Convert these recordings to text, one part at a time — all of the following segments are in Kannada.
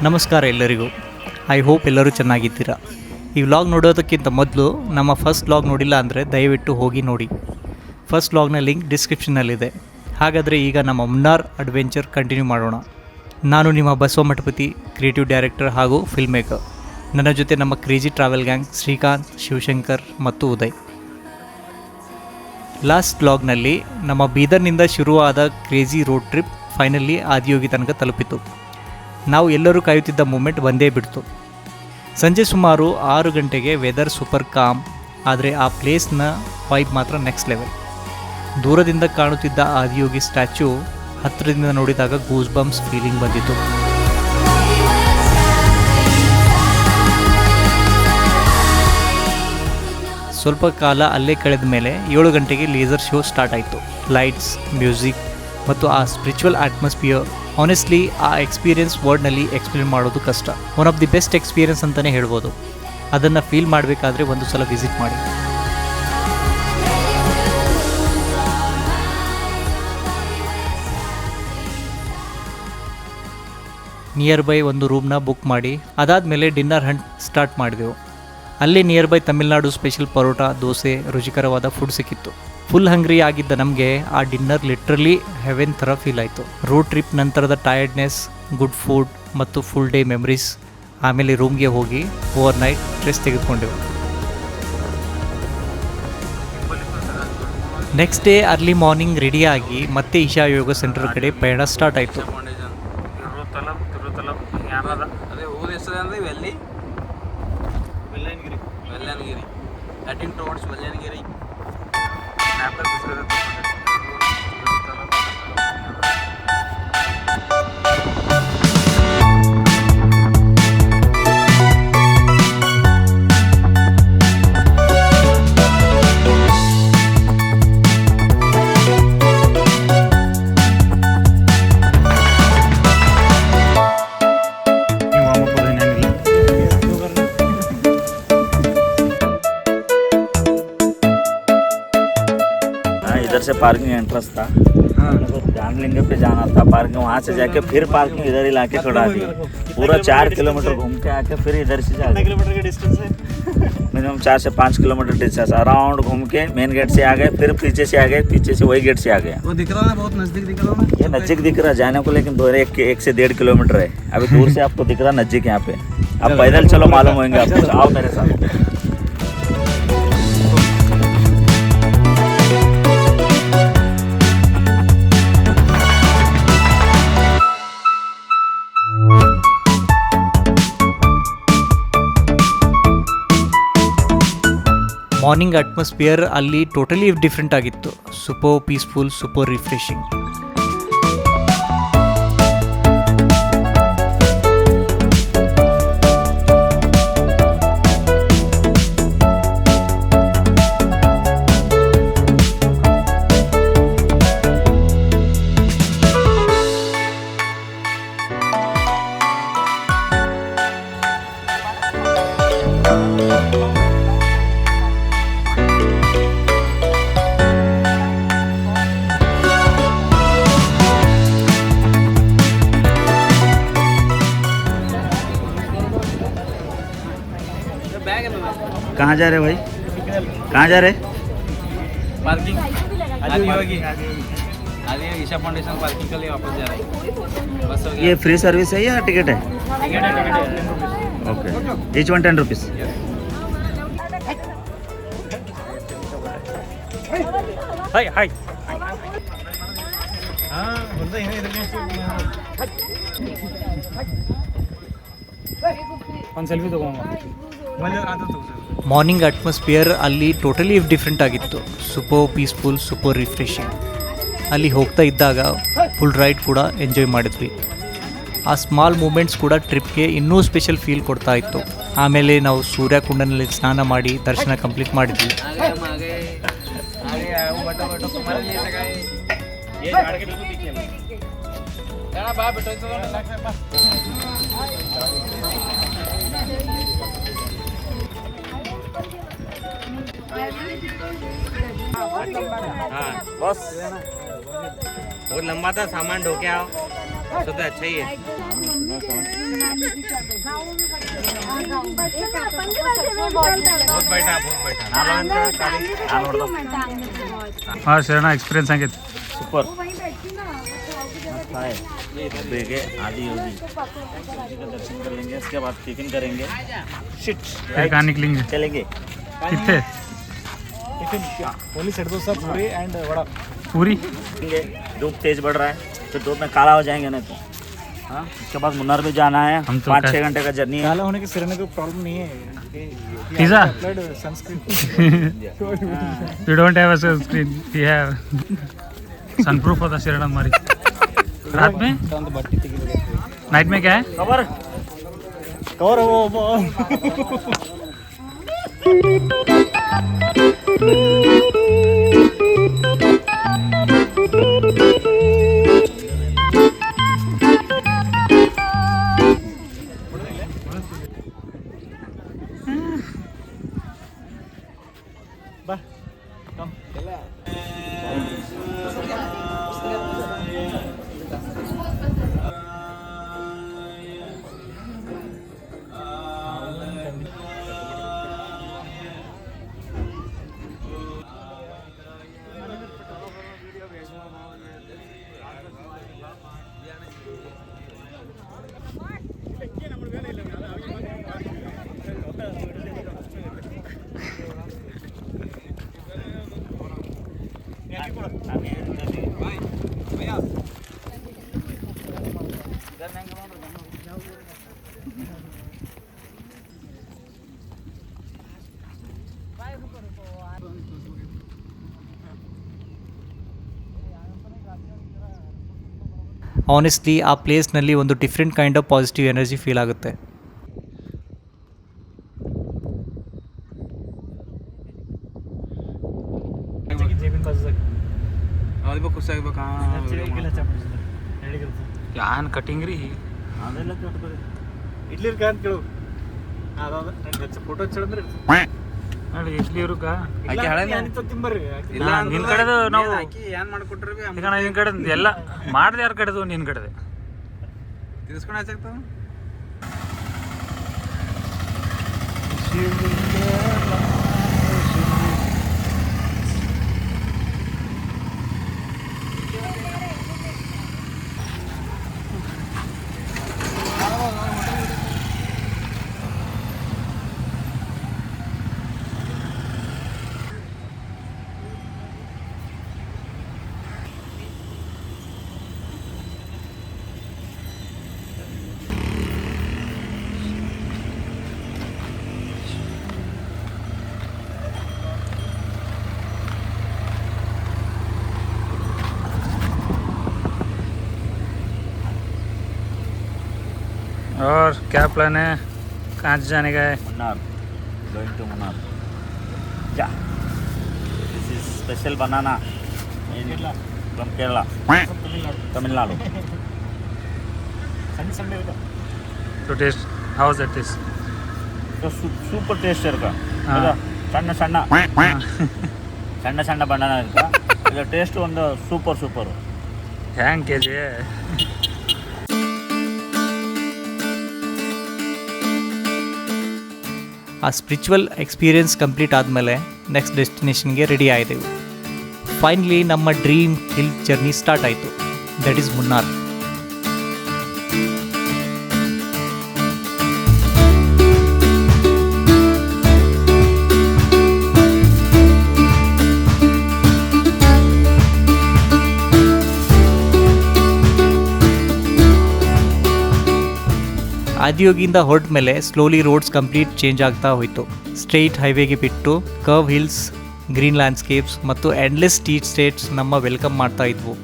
ನಮಸ್ಕಾರ ಎಲ್ಲರಿಗೂ. ಐ ಹೋಪ್ ಎಲ್ಲರೂ ಚೆನ್ನಾಗಿದ್ದೀರಾ. ಈ ವ್ಲಾಗ್ ನೋಡೋದಕ್ಕಿಂತ ಮೊದಲು ನಮ್ಮ ಫಸ್ಟ್ ವ್ಲಾಗ್ ನೋಡಿಲ್ಲ ಅಂದರೆ ದಯವಿಟ್ಟು ಹೋಗಿ ನೋಡಿ. ಫಸ್ಟ್ ವ್ಲಾಗ್ನ ಲಿಂಕ್ ಡಿಸ್ಕ್ರಿಪ್ಷನ್ನಲ್ಲಿದೆ. ಹಾಗಾದರೆ ಈಗ ನಮ್ಮ ಮುನ್ನಾರ್ ಅಡ್ವೆಂಚರ್ ಕಂಟಿನ್ಯೂ ಮಾಡೋಣ. ನಾನು ನಿಮ್ಮ ಬಸವ ಮಠಪತಿ, ಕ್ರಿಯೇಟಿವ್ ಡೈರೆಕ್ಟರ್ ಹಾಗೂ ಫಿಲ್ಮ್ ಮೇಕರ್. ನನ್ನ ಜೊತೆ ನಮ್ಮ crazy travel gang Srikanth, Shivashankar ಮತ್ತು ಉದಯ್. ಲಾಸ್ಟ್ ವ್ಲಾಗ್ನಲ್ಲಿ ನಮ್ಮ ಬೀದರ್ನಿಂದ ಶುರುವಾದ crazy road trip finally Adiyogi ತನಕ ತಲುಪಿತು. ನಾವು ಎಲ್ಲರೂ ಕಾಯುತ್ತಿದ್ದ ಮೂಮೆಂಟ್ ಬಂದೇ ಬಿಡ್ತು. ಸಂಜೆ ಸುಮಾರು 6 ಗಂಟೆಗೆ ವೆದರ್ ಸೂಪರ್ ಕಾಮ್, ಆದರೆ ಆ ಪ್ಲೇಸ್ನ ವೈಬ್ ಮಾತ್ರ ನೆಕ್ಸ್ಟ್ ಲೆವೆಲ್. ದೂರದಿಂದ ಕಾಣುತ್ತಿದ್ದ ಆದಿಯೋಗಿ ಸ್ಟ್ಯಾಚ್ಯೂ ಹತ್ತಿರದಿಂದ ನೋಡಿದಾಗ ಗೂಸ್ ಬಂಪ್ಸ್ ಫೀಲಿಂಗ್ ಬಂದಿತ್ತು. ಸ್ವಲ್ಪ ಕಾಲ ಅಲ್ಲೇ ಕಳೆದ ಮೇಲೆ 7 ಗಂಟೆಗೆ ಲೇಸರ್ ಶೋ ಸ್ಟಾರ್ಟ್ ಆಯಿತು. ಲೈಟ್ಸ್, ಮ್ಯೂಸಿಕ್ ಮತ್ತು ಆ ಸ್ಪಿರಿಚುವಲ್ ಅಟ್ಮಾಸ್ಫಿಯರ್, ಆನೆಸ್ಟ್ಲಿ ಆ ಎಕ್ಸ್ಪೀರಿಯನ್ಸ್ ವರ್ಡ್ನಲ್ಲಿ ಎಕ್ಸ್ಪ್ಲೇನ್ ಮಾಡೋದು ಕಷ್ಟ. One of the best experience ಅಂತಲೇ ಹೇಳ್ಬೋದು. ಅದನ್ನು ಫೀಲ್ ಮಾಡಬೇಕಾದ್ರೆ ಒಂದು ಸಲ ವಿಸಿಟ್ ಮಾಡಿ. ನಿಯರ್ ಬೈ ಒಂದು ರೂಮ್ನ ಬುಕ್ ಮಾಡಿ ಅದಾದಮೇಲೆ ಡಿನ್ನರ್ ಹಂಟ್ ಸ್ಟಾರ್ಟ್ ಮಾಡಿದೆವು. ಅಲ್ಲಿ nearby Tamil Nadu special parotta, dosa, ರುಚಿಕರವಾದ ಫುಡ್ ಸಿಕ್ಕಿತ್ತು. ಫುಲ್ ಹಂಗ್ರಿ ಆಗಿದ್ದ ನಮಗೆ ಆ ಡಿನ್ನರ್ ಲಿಟ್ರಲಿ ಹೆವೆನ್ ಥರ ಫೀಲ್ ಆಯಿತು. ರೋಡ್ ಟ್ರಿಪ್ ನಂತರದ ಟಯರ್ಡ್ನೆಸ್, ಗುಡ್ ಫುಡ್ ಮತ್ತು ಫುಲ್ ಡೇ ಮೆಮರೀಸ್. ಆಮೇಲೆ ರೂಮ್ಗೆ ಹೋಗಿ ಓವರ್ ನೈಟ್ ರೆಸ್ಟ್ ತೆಗೆದುಕೊಂಡೆವು. ನೆಕ್ಸ್ಟ್ ಡೇ ಅರ್ಲಿ ಮಾರ್ನಿಂಗ್ ರೆಡಿಯಾಗಿ ಮತ್ತೆ ಈಶಾ ಯೋಗ ಸೆಂಟರ್ ಕಡೆ ಪಯಣ ಸ್ಟಾರ್ಟ್ ಆಯಿತು. इधर से पार्किंग एंट्रेंस था, जानलिंग पे जाना था पार्किंग, वहाँ से जाके फिर पार्किंग इधर ही लाके छोड़ा दी. पूरा 4 किलोमीटर घूम के आके फिर इधर से जा. किलोमीटर का डिस्टेंस है, मिनिमम 4 से 5 किलोमीटर डिस्टेंस. अराउंड घूम के मेन गेट से आ गए, फिर पीछे से आ गए, पीछे से वही गेट से आ गए. वो दिख रहा है बहुत नजदीक दिख रहा है. ये नजदीक दिख रहा है जाने को, लेकिन 1 से 1.5 किलोमीटर है. अभी दूर से आपको दिख रहा नजदीक. यहाँ पे आप पैदल चलो मालूम होंगे आपको. आओ मेरे साथ. ಮಾರ್ನಿಂಗ್ ಅಟ್ಮಾಸ್ಫಿಯರ್ ಅಲ್ಲಿ ಟೋಟಲಿ ಡಿಫ್ರೆಂಟ್ ಆಗಿತ್ತು. Super peaceful, super refreshing. कहाँ जा रहे भाई? कहाँ जा रहे? Parking Adiyogi Isha foundation parking के लिए वापस जा रहे हैं. बस हो गया. ये फ्री सर्विस है या टिकट है? टिकट है. Okay, each one 10 rupees. Hi hi. ಒಂದು ಸೆಲ್ಫಿ ತಗೊಂಡು ಮಾರ್ನಿಂಗ್ ಅಟ್ಮಾಸ್ಫಿಯರ್ ಅಲ್ಲಿ ಟೋಟಲಿ ಡಿಫ್ರೆಂಟ್ ಆಗಿತ್ತು. Super peaceful, super refreshing. ಅಲ್ಲಿ ಹೋಗ್ತಾ ಇದ್ದಾಗ ಫುಲ್ ರೈಡ್ ಕೂಡ ಎಂಜಾಯ್ ಮಾಡಿದ್ವಿ. ಆ ಸ್ಮಾಲ್ ಮೂಮೆಂಟ್ಸ್ ಕೂಡ ಟ್ರಿಪ್ಗೆ ಇನ್ನೂ ಸ್ಪೆಷಲ್ ಫೀಲ್ ಕೊಡ್ತಾ ಇತ್ತು. ಆಮೇಲೆ ನಾವು ಸೂರ್ಯಕುಂಡನಲ್ಲಿ ಸ್ನಾನ ಮಾಡಿ ದರ್ಶನ ಕಂಪ್ಲೀಟ್ ಮಾಡಿದ್ವಿ. हाँ बॉस, बहुत लंबा था, सामान ढो के आओ. सध्या अच्छा ही है बहुत बैठा ಹಾಂ ಶರಣ ಎಕ್ಸ್ಪೀರಿಯನ್ಸ್ ಆಗೈತೆ सुपर बेगे आदि योगी का दर्शन कर लेंगे इसके बाद टिफिन करेंगे शिट फिर कहाँ निकलेंगे चलेंगे कितने टिफिन पोली सेट डोसा पूरी एंड वड़ा पूरी धूप तेज बढ़ रहा है फिर धूप में काला हो जाएंगे नहीं तो हाँ उसके बाद मुन्नार भी जाना है हम तो 5-6 घंटे का जर्नी है काला होने के सिरने को प्रॉब्लम नहीं है pizza applied sunscreen you don't have a sunscreen we have sunproof होता शरण हमारी रात में बट्टी तेगिಬೇಕು नाइट में क्या है खबर कवर वो बा कम ಆನೆಸ್ಟ್ಲಿ ಆ ಪ್ಲೇಸ್ನಲ್ಲಿ ಒಂದು different kind of positive energy feel ಆಗುತ್ತೆ. ಯಾನ್ ಕಟಿಂಗ್ ರೀ ಇಡ್ಲಿ ಅಂತ ಕೇಳು ಫೋಟೋ ಹಚ್ಚಿದ್ರೆ ನೋಡಿ ಇಡ್ಲಿ ಇರುಕ ತಿಂಬರ್ರಿ ಇಲ್ಲ ನಿನ್ ಕಡೆದು ನಾವು ಏನ್ ಮಾಡ್ಕೊಟ್ರಿ ಈಗ ನಿನ್ ಕಡೆ ಎಲ್ಲ ಮಾಡ್ದೆ ಯಾರ ಕಡೆದು ನಿನ್ ಕಡೆದೆ ತಿರ್ಸ್ಕೊಂಡು ಹಚ್ಚಾಗ್ತಾವ और क्या प्लान है कहाँ से जाने का है मुन्नार गोइंग टू मुन्नार या this is special banana from Kerala Tamil Nadu तो taste how is it taste तो सूपर टेस्टर का हाँ. ಸಣ್ಣ ಸಣ್ಣ ಸಣ್ಣ ಸಣ್ಣ ಬನಾನಾ ಇರುತ್ತೆ ಇದರ ಟೇಸ್ಟ್ ಒಂದು ಸೂಪರ್ ಸೂಪರ್ ಹ್ಯಾಂಗ್ ಕೆ ಜಿ ಆ ಸ್ಪಿರಿಚುವಲ್ ಎಕ್ಸ್ಪೀರಿಯನ್ಸ್ ಕಂಪ್ಲೀಟ್ ಆದಮೇಲೆ ನೆಕ್ಸ್ಟ್ ಡೆಸ್ಟಿನೇಷನ್ಗೆ ರೆಡಿ ಆಯಿದೆವು. ಫೈನಲಿ ನಮ್ಮ ಡ್ರೀಮ್ ಹಿಲ್ ಜರ್ನಿ ಸ್ಟಾರ್ಟ್ ಆಯಿತು. That is Munnar. ಆದಿಯೋಗಿಯಿಂದ ಹೊರಟ ಮೇಲೆ ಸ್ಲೋಲಿ ರೋಡ್ಸ್ ಕಂಪ್ಲೀಟ್ ಚೇಂಜ್ ಆಗ್ತಾ ಹೋಯಿತು. ಸ್ಟ್ರೈಟ್ ಹೈವೇಗೆ ಬಿಟ್ಟು ಕರ್ವ್ ಹಿಲ್ಸ್, ಗ್ರೀನ್ ಲ್ಯಾಂಡ್ಸ್ಕೇಪ್ಸ್ ಮತ್ತು ಎಂಡ್ಲೆಸ್ ಟೀ ಸ್ಟೇಟ್ಸ್ ನಮ್ಮ ವೆಲ್ಕಮ್ ಮಾಡ್ತಾ ಇದ್ವು.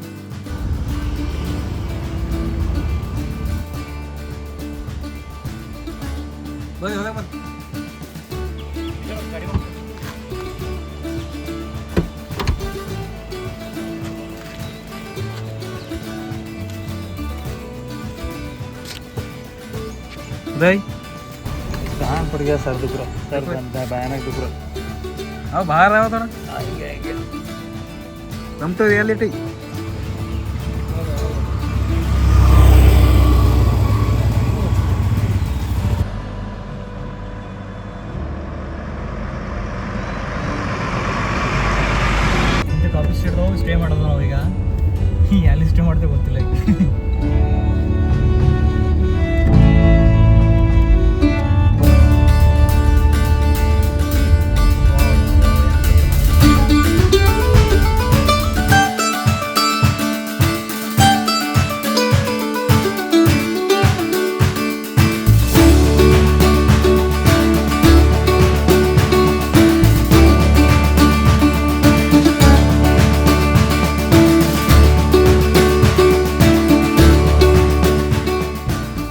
भाई कहाँ पड़ गया सर दुख रहा, सर भयानक दुख रहा. अब बाहर आओ थोड़ा कम तो reality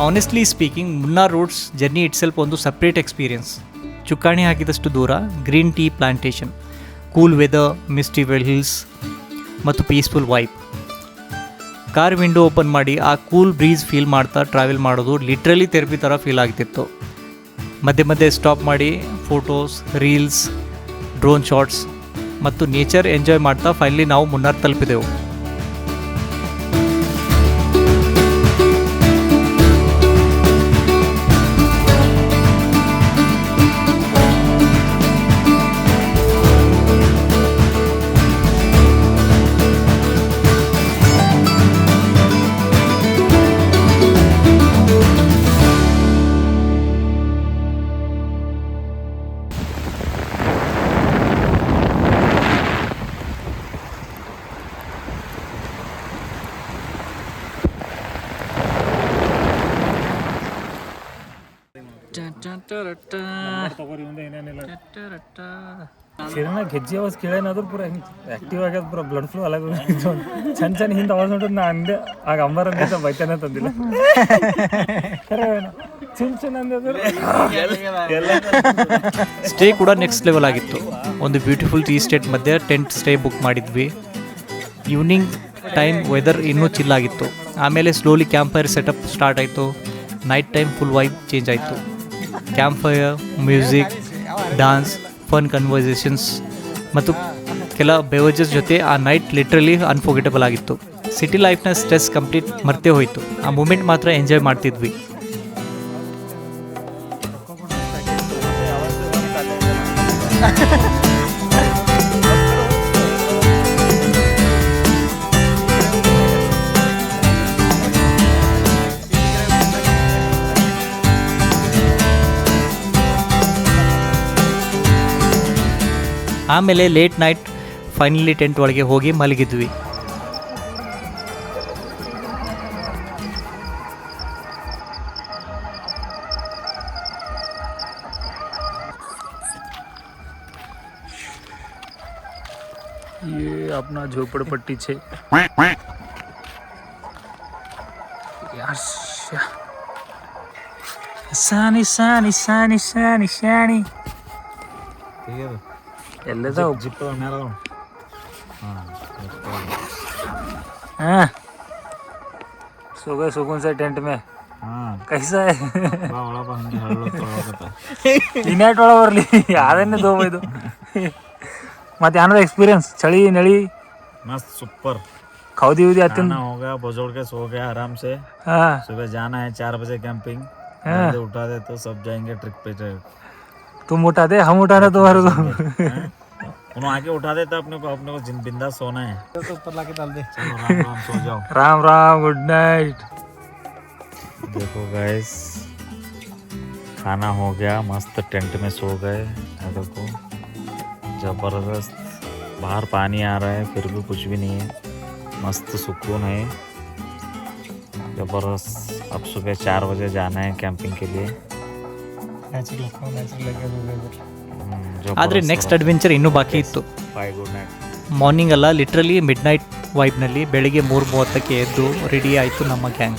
honestly speaking Munnar routes journey itself ಒಂದು ಸಪ್ರೇಟ್ ಎಕ್ಸ್ಪೀರಿಯನ್ಸ್. ಚುಕ್ಕಾಣಿ ಹಾಕಿದಷ್ಟು ದೂರ green tea plantation, cool weather, misty hills ಮತ್ತು peaceful vibe. Car window open ಮಾಡಿ ಆ ಕೂಲ್ ಬ್ರೀಸ್ ಫೀಲ್ ಮಾಡ್ತಾ ಟ್ರಾವೆಲ್ ಮಾಡೋದು ಲಿಟ್ರಲಿ ಥೆರಪಿ ಥರ ಫೀಲ್ ಆಗ್ತಿತ್ತು. ಮಧ್ಯೆ ಮಧ್ಯೆ ಸ್ಟಾಪ್ ಮಾಡಿ ಫೋಟೋಸ್, ರೀಲ್ಸ್, ಡ್ರೋನ್ ಶಾಟ್ಸ್ ಮತ್ತು ನೇಚರ್ ಎಂಜಾಯ್ ಮಾಡ್ತಾ ಫೈನಲಿ ನಾವು ಮುನ್ನಾರ್ ತಲುಪಿದೆವು. ಶಿರಣ ಗೆಜ್ಜೆ ಅವಾಜ್ ಕೇಳೇನಾದ್ರು ಪೂರ ಆಕ್ಟಿವ್ ಆಗ್ಯದ, ಪೂರ ಬ್ಲಡ್ ಫ್ಲೋ ಅಲಾಗ ಚಂದ ಚಂದ ಹಿಂದೆ ಅವಾಜ್ ನೋಡಿದ್ ನಾ ಅಂದೆ ಆಗ ಅಂಬಾರ ಬೈತಾನೆ ತಂದಿಲ್ಲ. ಸ್ಟೇ ಕೂಡ ನೆಕ್ಸ್ಟ್ ಲೆವೆಲ್ ಆಗಿತ್ತು. ಒಂದು ಬ್ಯೂಟಿಫುಲ್ ಟೀ ಸ್ಟೇಟ್ ಮಧ್ಯೆ ಟೆಂಟ್ ಸ್ಟೇ ಬುಕ್ ಮಾಡಿದ್ವಿ. ಈವ್ನಿಂಗ್ ಟೈಮ್ ವೆದರ್ ಇನ್ನೂ ಚಿಲ್ ಆಗಿತ್ತು. ಆಮೇಲೆ slowly campfire setup start ಆಯಿತು. Night time full vibe change ಆಯಿತು. Campfire, music, dance, fun conversations ಮತ್ತು ಕೆಲ ಬೆವರೇಜಸ್ ಜೊತೆ ಆ ನೈಟ್ ಲಿಟ್ರಲಿ ಅನ್ಫೋರ್ಗೆಟಬಲ್ ಆಗಿತ್ತು. ಸಿಟಿ ಲೈಫ್ನ ಸ್ಟ್ರೆಸ್ ಕಂಪ್ಲೀಟ್ ಮರ್ತೇ ಹೋಯಿತು. ಆ ಮೂಮೆಂಟ್ ಮಾತ್ರ ಎಂಜಾಯ್ ಮಾಡ್ತಿದ್ವಿ. ಆಮೇಲೆ ಲೇಟ್ ನೈಟ್ ಫೈನಲಿ ಟೆಂಟ್ ಒಳಗೆ ಹೋಗಿ ಮಲಗಿದ್ವಿ. ये अपना झोपड़पट्टी छे यार. सानी सानी सानी सानी सानी ಎಲ್ಲದಾವ ಜಿಪ್ ಮೇಲೆ हाँ सो गए सुकून से टेंट में. कैसा है ಈ ನೈಟ್ ಒಳಗೆ ಬರಲಿ ಅದನ್ನೇ ತಗೋಬೋದು. ಮತ್ತೆ ಏನಾದ್ರು ಎಕ್ಸ್ಪೀರಿಯನ್ಸ್ ಚಳಿ ನಳಿ मस्त सुपर. खाओ दी आते हो गया, बोझोड़ के सो गया आराम से. हाँ सुबह जाना है 4 बजे कैंपिंग. उठा दे तो सब जाएंगे ट्रिप पे. तुम उठा दे हम उठाना तुम्हारे को. उन्होंने आके उठा देता अपने को बिंदास सोना है. तो ऊपर लाके डाल दे. राम राम सो जाओ. Ram Ram good night. देखो गाइस खाना हो गया, मस्त टेंट में सो गए. देखो जबरदस्त, बाहर पानी आ रहा है फिर भी कुछ भी नहीं है, मस्त सुकून है, जबरदस्त. अब सुबह 4 बजे जाना है कैंपिंग के लिए. ಆದರೆ ನೆಕ್ಸ್ಟ್ ಅಡ್ವೆಂಚರ್ ಇನ್ನೂ ಬಾಕಿ ಇತ್ತು. Bye good night. ಮಾರ್ನಿಂಗ್ ಅಲ್ಲ, ಲಿಟ್ರಲಿ ಮಿಡ್ ನೈಟ್ ವೈಬ್ನಲ್ಲಿ ಬೆಳಿಗ್ಗೆ 3:30ಕ್ಕೆ ಎದ್ದು ರೆಡಿ ಆಯಿತು ನಮ್ಮ gang.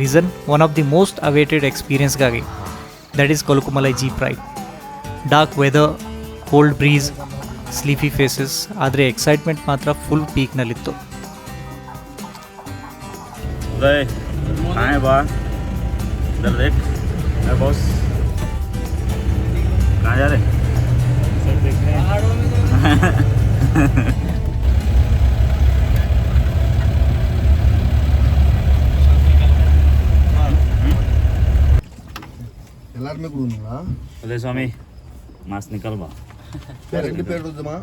Reason one of the most awaited ಎಕ್ಸ್ಪೀರಿಯನ್ಸ್ಗಾಗಿ, that is Kolukkumalai jeep ride. Dark weather, cold breeze, sleepy faces, ಆದರೆ ಎಕ್ಸೈಟ್ಮೆಂಟ್ ಮಾತ್ರ ಫುಲ್ ಪೀಕ್ನಲ್ಲಿತ್ತು. बॉस कहाँ जा रहे? सब देखने எல்லாருமே கொடுங்களா? अरे स्वामी मास्क निकल बा. பேர் 2 பேர் எழுதுமா?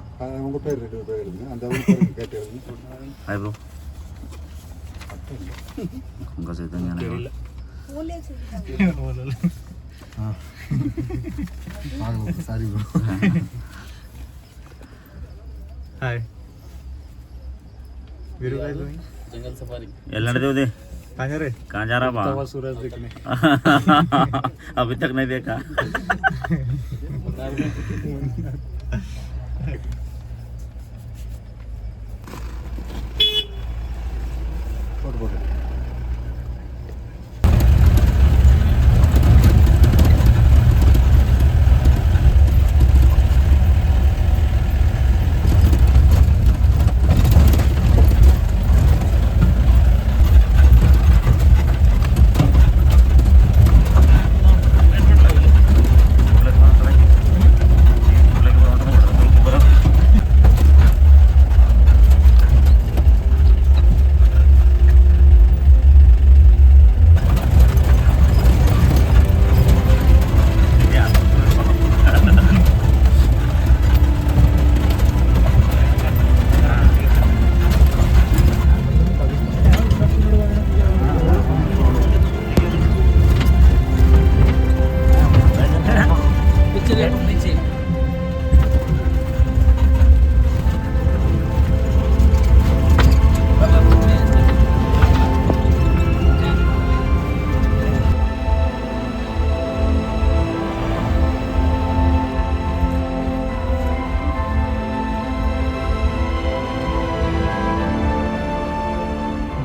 உங்க பேர் 2 பேர் எழுதுங்க. அந்த ஒரு பேர் கேட்டு எழுதுங்க. Hi bro. उनका चैतन्य नहीं है. हाँ सारी ब्रो. ಹಾಯ್ जंगल सफारी. एलने दे दे. कहाँ जा रहा बा? सूरज देखने. अभी तक नहीं देखा.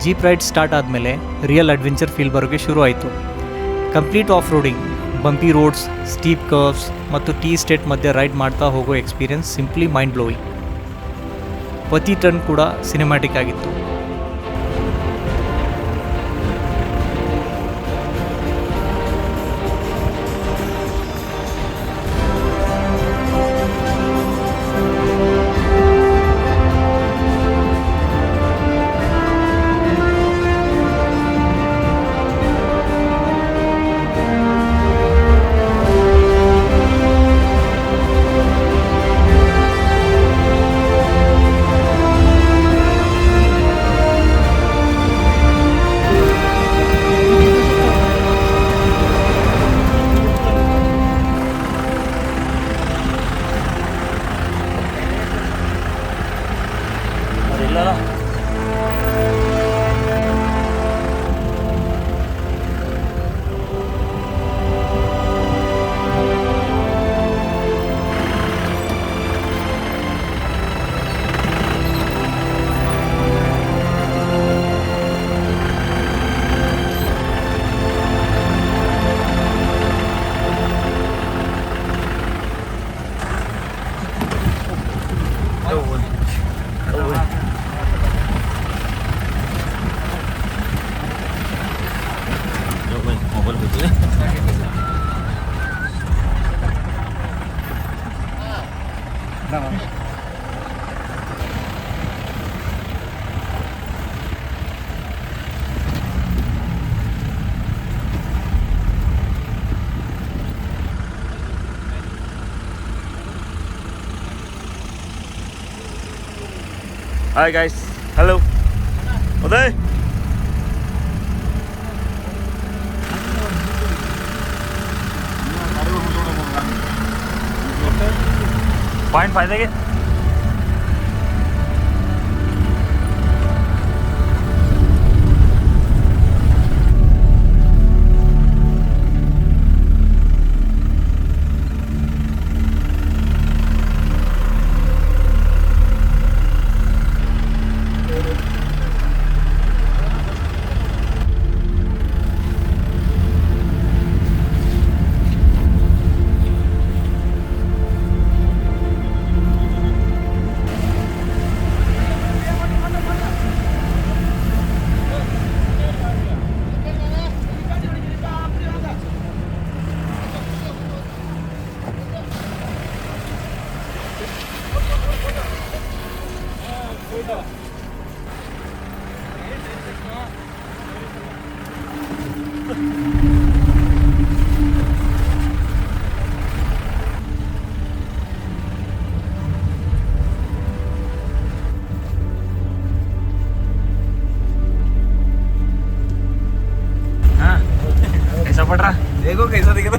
ಜೀಪ್ ರೈಡ್ ಸ್ಟಾರ್ಟ್ ಆದಮೇಲೆ ರಿಯಲ್ ಅಡ್ವೆಂಚರ್ ಫೀಲ್ ಬರೋಕ್ಕೆ ಶುರು ಆಯಿತು. Complete off roading, bumpy roads, steep curves ಮತ್ತು ಟೀ ಸ್ಟೇಟ್ ಮಧ್ಯೆ ರೈಡ್ ಮಾಡ್ತಾ ಹೋಗೋ ಎಕ್ಸ್ಪೀರಿಯನ್ಸ್ ಸಿಂಪ್ಲಿ ಮೈಂಡ್ ಬ್ಲೋಯಿಂಗ್. ಪ್ರತಿ ಟರ್ನ್ ಕೂಡ ಸಿನಿಮ್ಯಾಟಿಕ್ ಆಗಿತ್ತು. ಇಲ್ಲ मोबाईल भेटले. हाय गाइस, हेलो उदय. पॉइंट फायदे के कैसा पड़ रहा? देखो कैसा दिख रहा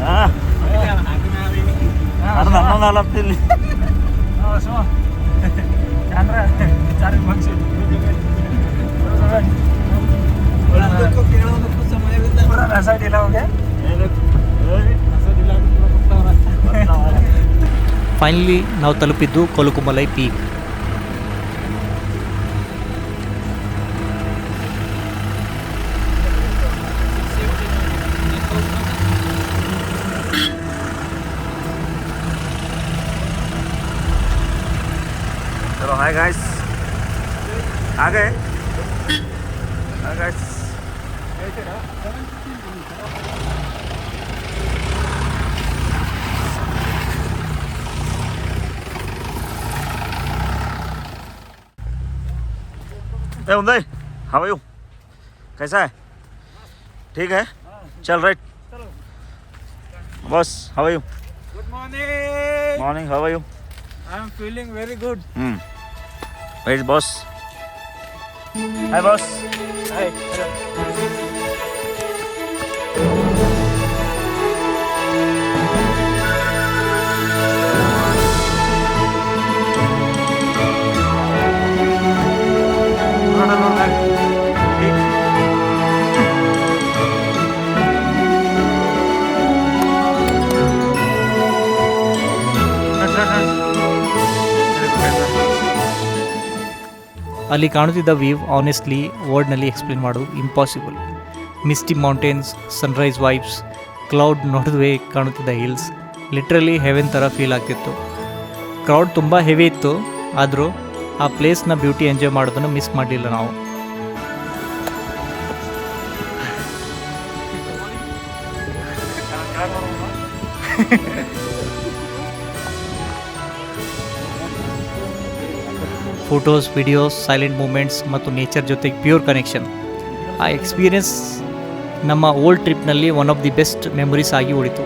हाँ अरे नन्ना लागतील. ಫೈನಲಿ ನಾವು ತಲುಪಿದ್ದು ಕೊಲುಕುಮಲೈ ಪೀಕ್. चलो हाय गाइस, आ गए. Hi guys, hey Uday, how are you? कैसा है? ठीक है, चल right. Boss, how are you? Good morning. Morning, how are you? I am feeling very good. Where is boss? Hi boss. Hi. ಅಲ್ಲಿ ಕಾಣುತ್ತಿದ್ದ ವ್ಯೂ ಆನೆಸ್ಟ್ಲಿ ವರ್ಡ್ನಲ್ಲಿ ಎಕ್ಸ್ಪ್ಲೇನ್ ಮಾಡೋದು impossible. Misty mountains, sunrise vibes, cloud ನೋಡಿದ್ವೇ ಕಾಣುತ್ತಿದ್ದ ಹಿಲ್ಸ್, ಲಿಟ್ರಲಿ ಹೆವೆನ್ ಥರ ಫೀಲ್ ಆಗ್ತಿತ್ತು. ಕ್ರೌಡ್ ತುಂಬ ಹೆವಿ ಇತ್ತು, ಆದರೂ ಆ ಪ್ಲೇಸ್ನ ಬ್ಯೂಟಿ ಎಂಜಾಯ್ ಮಾಡೋದನ್ನು ಮಿಸ್ ಮಾಡಲಿಲ್ಲ ನಾವು. ಫೋಟೋಸ್, ವಿಡಿಯೋಸ್, ಸೈಲೆಂಟ್ ಮೂಮೆಂಟ್ಸ್ ಮತ್ತು ನೇಚರ್ ಜೊತೆಗೆ ಪ್ಯೂರ್ ಕನೆಕ್ಷನ್. ಆ ಎಕ್ಸ್ಪೀರಿಯನ್ಸ್ ನಮ್ಮ ಓಲ್ಡ್ ಟ್ರಿಪ್ನಲ್ಲಿ one of the best memories ಆಗಿ ಉಳಿತು.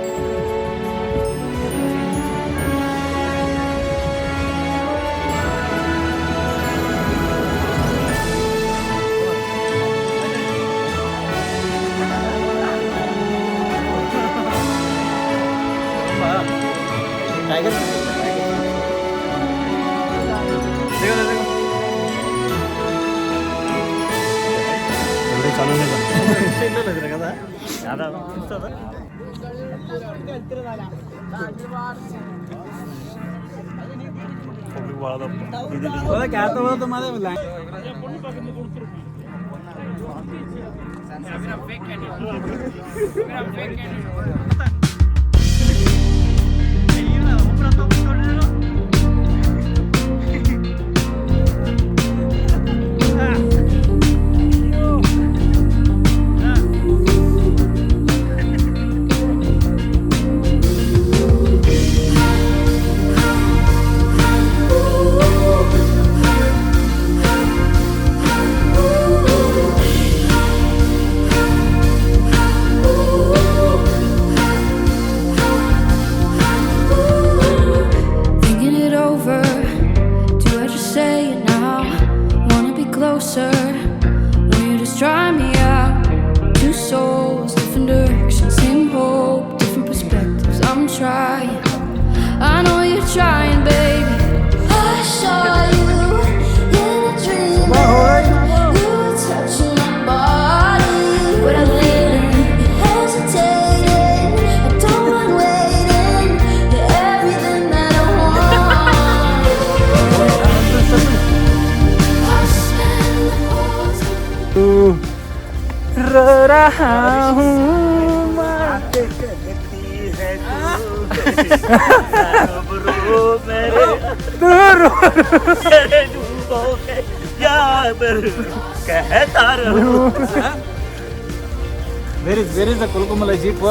Where is the Kulukumala jeep?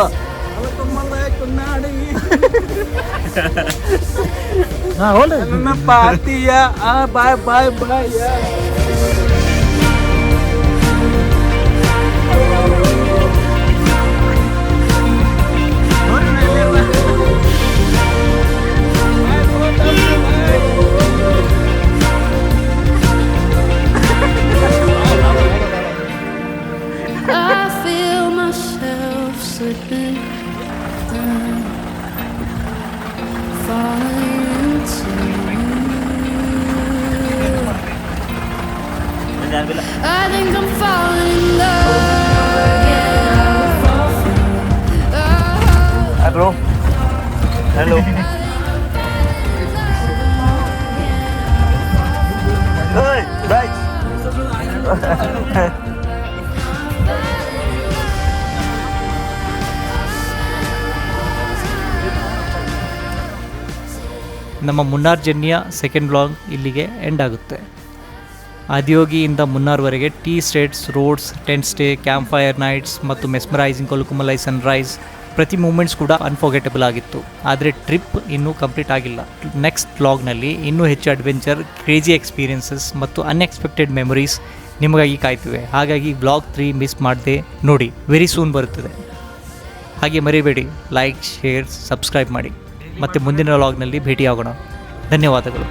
Party ya, bye ya. Slipping down, falling into you. I think I'm falling in love. Hi bro. Hello. Hey, bye. ನಮ್ಮ ಮುನ್ನಾರ್ ಜರ್ನಿಯ ಸೆಕೆಂಡ್ ಬ್ಲಾಗ್ ಇಲ್ಲಿಗೆ ಎಂಡ್ ಆಗುತ್ತೆ. ಆದಿಯೋಗಿಯಿಂದ ಮುನ್ನಾರ್ವರೆಗೆ tea estates, roads, tent stay, campfire nights ಮತ್ತು ಮೆಸ್ಮರೈಸಿಂಗ್ ಕೊಲುಕುಮಲೈ ಸನ್ರೈಸ್ ಪ್ರತಿ ಮೂಮೆಂಟ್ಸ್ ಕೂಡ ಅನ್ಫರ್ಗೆಟಬಲ್ ಆಗಿತ್ತು. ಆದರೆ ಟ್ರಿಪ್ ಇನ್ನೂ ಕಂಪ್ಲೀಟ್ ಆಗಿಲ್ಲ. ನೆಕ್ಸ್ಟ್ ಬ್ಲಾಗ್ನಲ್ಲಿ ಇನ್ನೂ ಹೆಚ್ಚು ಅಡ್ವೆಂಚರ್, ಕ್ರೇಜಿ ಎಕ್ಸ್ಪೀರಿಯನ್ಸಸ್ ಮತ್ತು ಅನ್ಎಕ್ಸ್ಪೆಕ್ಟೆಡ್ ಮೆಮೊರೀಸ್ ನಿಮಗಾಗಿ ಕಾಯ್ತಿವೆ. ಹಾಗಾಗಿ ಬ್ಲಾಗ್ 3 ಮಿಸ್ ಮಾಡದೆ ನೋಡಿ, ವೆರಿ ಸೂನ್ ಬರುತ್ತದೆ. ಹಾಗೆ ಮರಿಬೇಡಿ, ಲೈಕ್, ಶೇರ್, ಸಬ್ಸ್ಕ್ರೈಬ್ ಮಾಡಿ. ಮತ್ತು ಮುಂದಿನ ವ್ಲಾಗ್ನಲ್ಲಿ ಭೇಟಿಯಾಗೋಣ. ಧನ್ಯವಾದಗಳು.